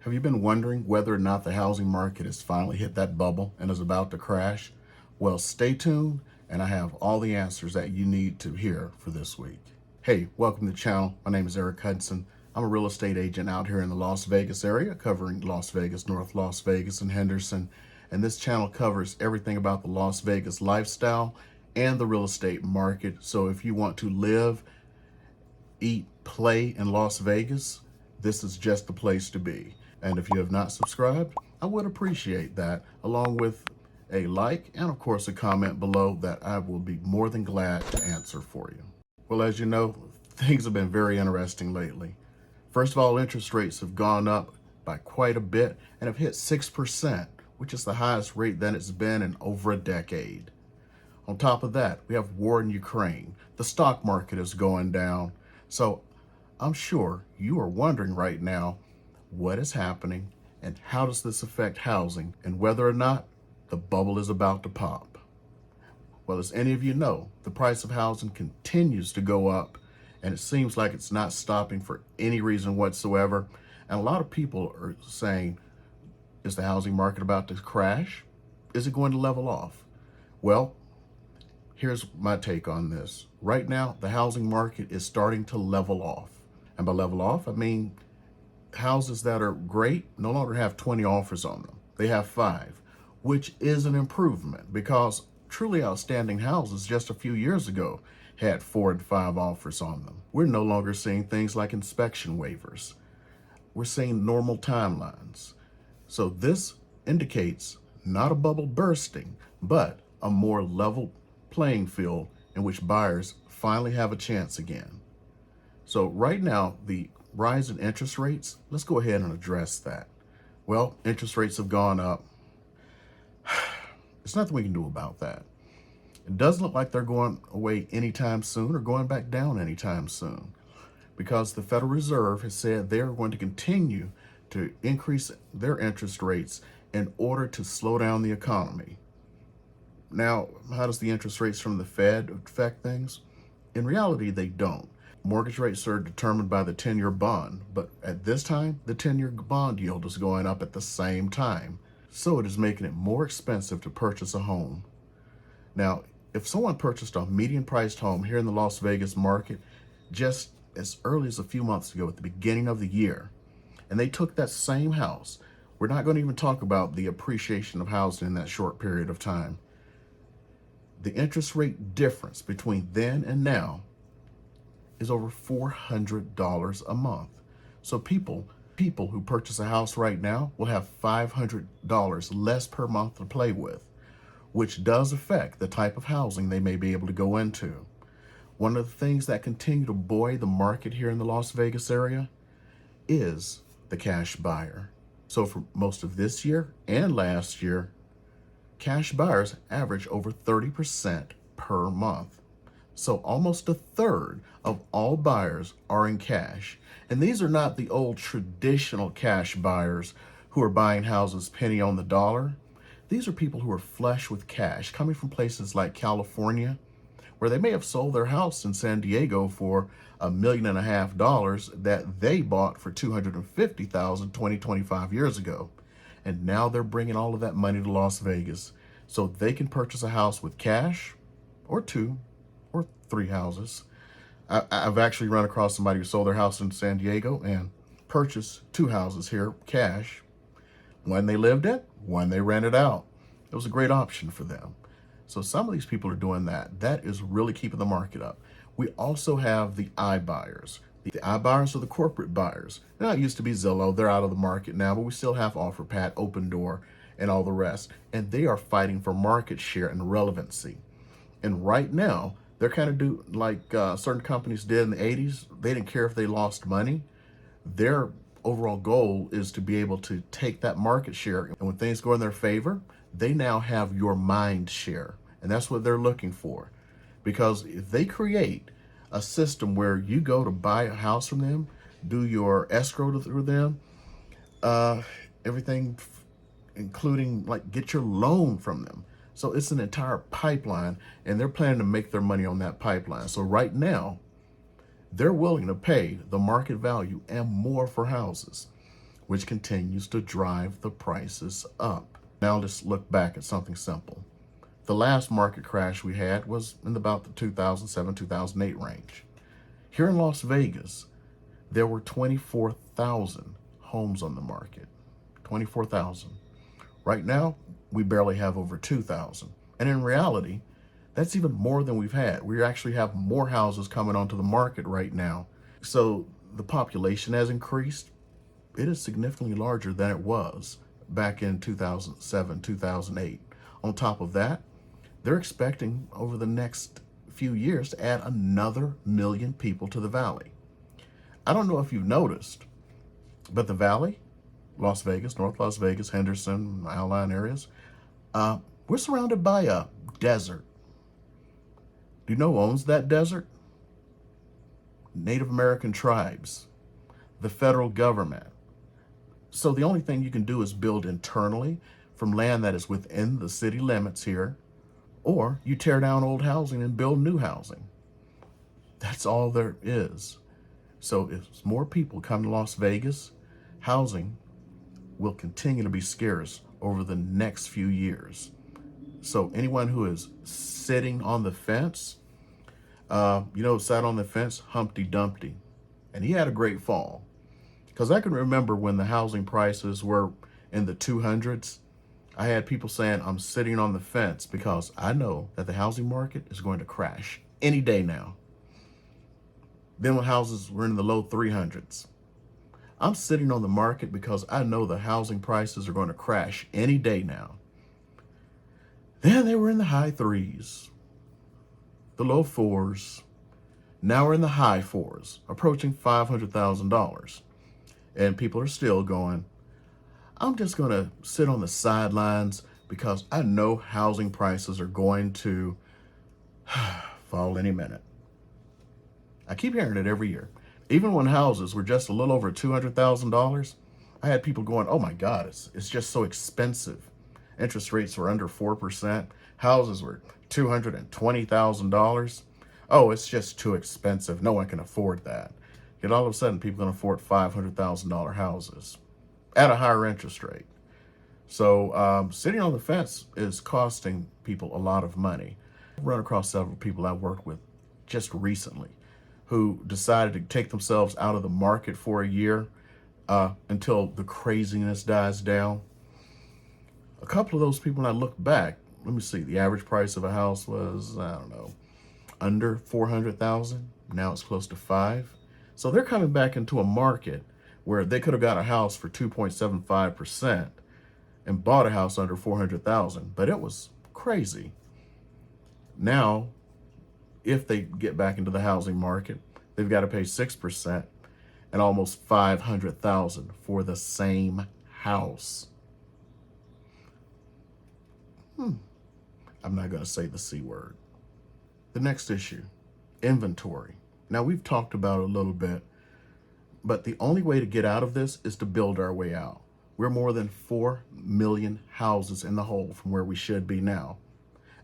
Have you been wondering whether or not the housing market has finally hit that bubble and is about to crash? Well, stay tuned, and I have all the answers that you need to hear for this week. Hey, welcome to the channel. My name is Hudson. I'm a real estate agent out here in the Las Vegas area, covering Las Vegas, North Las Vegas, and Henderson. And this channel covers everything about the Las Vegas lifestyle and the real estate market. So if you want to live, eat, play in Las Vegas, this is just the place to be. And if you have not subscribed, I would appreciate that, along with a like and of course a comment below that I will be more than glad to answer for you. Well, as you know, things have been very interesting lately. First of all, interest rates have gone up by quite a bit and have hit 6%, which is the highest rate that it's been in over a decade. On top of that, we have war in Ukraine. The stock market is going down. So I'm sure you are wondering right now what is happening and how does this affect housing and whether or not the bubble is about to pop. Well, as any of you know, the price of housing continues to go up and it seems like it's not stopping for any reason whatsoever. And a lot of people are saying, is the housing market about to crash? Is it going to level off? Well, here's my take on this. Right now, the housing market is starting to level off. And by level off, I mean houses that are great no longer have 20 offers on them. They have 5, which is an improvement because truly outstanding houses just a few years ago had 4 and 5 offers on them. We're no longer seeing things like inspection waivers. We're seeing normal timelines. So this indicates not a bubble bursting, but a more level playing field in which buyers finally have a chance again. So right now, the rise in interest rates, let's go ahead and address that. Well, interest rates have gone up. There's nothing we can do about that. It doesn't look like they're going away anytime soon or going back down anytime soon, because the Federal Reserve has said they're going to continue to increase their interest rates in order to slow down the economy. Now, how does the interest rates from the Fed affect things? In reality, they don't. Mortgage rates are determined by the 10-year bond, but at this time, the 10-year bond yield is going up at the same time. So it is making it more expensive to purchase a home. Now, if someone purchased a median-priced home here in the Las Vegas market just as early as a few months ago at the beginning of the year, and they took that same house, we're not going to even talk about the appreciation of housing in that short period of time. The interest rate difference between then and now is over $400 a month. So people who purchase a house right now will have $500 less per month to play with, which does affect the type of housing they may be able to go into. One of the things that continue to buoy the market here in the Las Vegas area is the cash buyer. So for most of this year and last year, cash buyers average over 30% per month. So almost a third of all buyers are in cash. And these are not the old traditional cash buyers who are buying houses penny on the dollar. These are people who are flush with cash, coming from places like California, where they may have sold their house in San Diego for $1.5 million that they bought for $250,000 25 years ago. And now they're bringing all of that money to Las Vegas so they can purchase a house with cash, or 2 or 3 houses. I've actually run across somebody who sold their house in San Diego and purchased 2 houses here, cash. One they lived in, one they rented out. It was a great option for them. So some of these people are doing that. That is really keeping the market up. We also have the iBuyers. The iBuyers are the corporate buyers. Now, it used to be Zillow. They're out of the market now, but we still have OfferPad, Open Door, and all the rest. And they are fighting for market share and relevancy. And right now, they're kind of do like certain companies did in the 80s. They didn't care if they lost money. Their overall goal is to be able to take that market share. And when things go in their favor, they now have your mind share. And that's what they're looking for. Because if they create a system where you go to buy a house from them, do your escrow through them, everything, including like get your loan from them. So it's an entire pipeline, and they're planning to make their money on that pipeline. So right now, they're willing to pay the market value and more for houses. which continues to drive the prices up. Now let's look back at something simple. The last market crash we had was in about the 2007-2008 range. Here in Las Vegas, there were 24,000 homes on the market. 24,000. Right now, we barely have over 2,000. And in reality, that's even more than we've had. We actually have more houses coming onto the market right now. So the population has increased. It is significantly larger than it was back in 2007, 2008. On top of that, they're expecting over the next few years to add another 1 million people to the valley. I don't know if you've noticed, but the valley, Las Vegas, North Las Vegas, Henderson, outlying areas, we're surrounded by a desert. Do you know who owns that desert? Native American tribes, the federal government. So the only thing you can do is build internally from land that is within the city limits here, or you tear down old housing and build new housing. That's all there is. So if more people come to Las Vegas, housing will continue to be scarce over the next few years. So anyone who is sitting on the fence, sat on the fence, Humpty Dumpty, and he had a great fall. Because I can remember when the housing prices were in the 200s, I had people saying, I'm sitting on the fence because I know that the housing market is going to crash any day now. Then when houses were in the low 300s, I'm sitting on the market because I know the housing prices are going to crash any day now. Then they were in the high 3s, the low 4s. Now we're in the high 4s, approaching $500,000. And people are still going, I'm just going to sit on the sidelines because I know housing prices are going to fall any minute. I keep hearing it every year. Even when houses were just a little over $200,000, I had people going, oh my God, it's just so expensive. Interest rates were under 4%. Houses were $220,000. Oh, it's just too expensive. No one can afford that. Yet all of a sudden, people can afford $500,000 houses at a higher interest rate. So sitting on the fence is costing people a lot of money. I've run across several people I've worked with just recently who decided to take themselves out of the market for a year until the craziness dies down. A couple of those people, when I look back, let me see, the average price of a house was, I don't know, under 400,000. Now it's close to 5. So they're coming back into a market where they could have got a house for 2.75% and bought a house under 400,000, but it was crazy. Now, if they get back into the housing market, they've got to pay 6% and almost 500,000 for the same house. I'm not going to say the C word. The next issue, inventory. Now, we've talked about it a little bit, but the only way to get out of this is to build our way out. We're more than 4 million houses in the hole from where we should be now.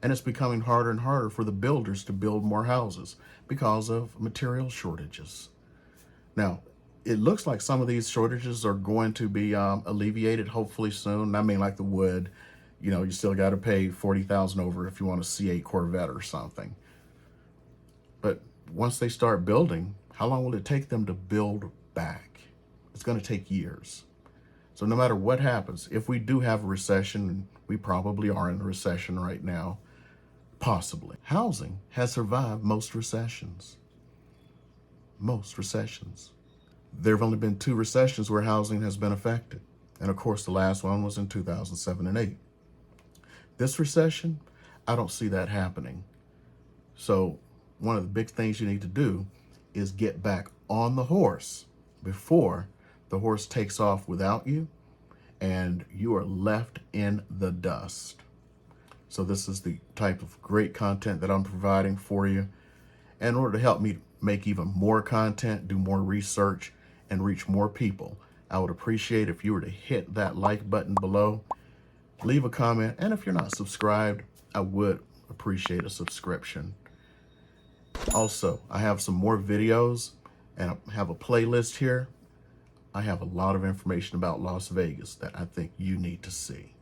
And it's becoming harder and harder for the builders to build more houses because of material shortages. Now, it looks like some of these shortages are going to be alleviated hopefully soon. I mean, like the wood, you still got to pay $40,000 over if you want a C8 Corvette or something. But once they start building, how long will it take them to build back? It's going to take years. So no matter what happens, if we do have a recession, and we probably are in a recession right now, possibly, housing has survived most recessions. Most recessions. There have only been 2 recessions where housing has been affected. And of course, the last one was in 2007 and 8. This recession, I don't see that happening. So one of the big things you need to do is get back on the horse before the horse takes off without you and you are left in the dust. So this is the type of great content that I'm providing for you. And in order to help me make even more content, do more research, and reach more people, I would appreciate if you were to hit that like button below, leave a comment, and if you're not subscribed, I would appreciate a subscription. Also, I have some more videos and I have a playlist here I have a lot of information about Las Vegas that I think you need to see.